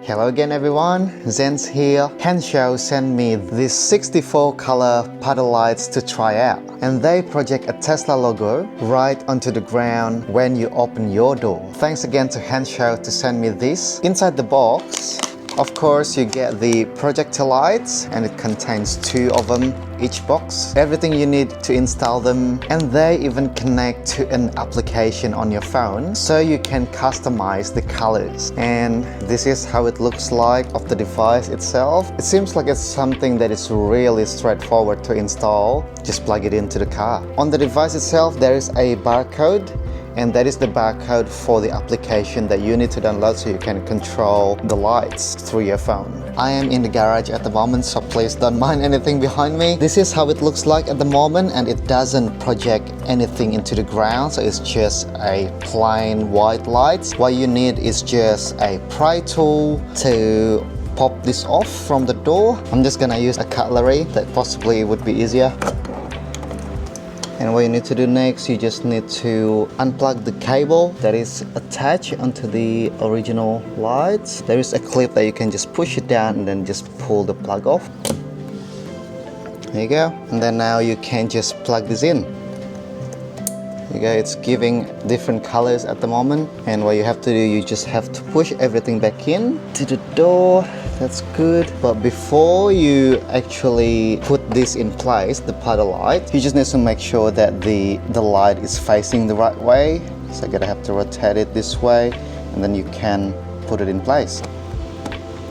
Hello again everyone, Zen's here. Hansshow sent me these 64 color puddle lights to try out, and they project a Tesla logo right onto the ground when you open your door. Thanks again to Hansshow to send me this. Inside the box, of course, you get the projector lights, and it contains 2 of them each box. Everything you need to install them, and they even connect to an application on your phone so you can customize the colors. And this is how it looks like of the device itself. It seems like it's something that is really straightforward to install. Just plug it into the car. On the device itself, there is a barcode, and that is the barcode for the application that you need to download so you can control the lights through your phone. I am in the garage at the moment, so please don't mind anything behind me. This is how it looks like at the moment, and it doesn't project anything into the ground, so it's just a plain white lights. What you need is just a pry tool to pop this off from the door. I'm just gonna use a cutlery that possibly would be easier. And what you need to do next, you just need to unplug the cable that is attached onto the original lights. There is a clip that you can just push it down and then just pull the plug off. There you go. And then now you can just plug this in. There you go, it's giving different colors at the moment. And what you have to do, you just have to push everything back in to the door. That's good. But before you actually put this in place, the puddle light, you just need to make sure that the light is facing the right way. So you're gonna have to rotate it this way, and then you can put it in place.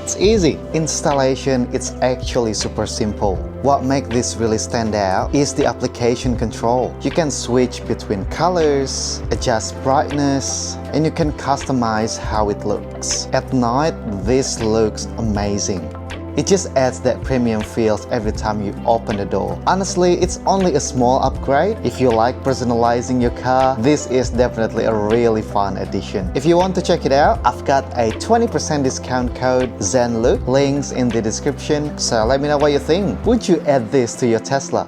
It's easy. Installation, it's actually super simple. What makes this really stand out is the application control. You can switch between colors, adjust brightness, and you can customize how it looks. At night, this looks amazing. It just adds that premium feels every time you open the door. Honestly, it's only a small upgrade. If you like personalizing your car, this is definitely a really fun addition. If you want to check it out, I've got a 20% discount code ZANLUQ, links in the description. So let me know what you think. Would you add this to your Tesla?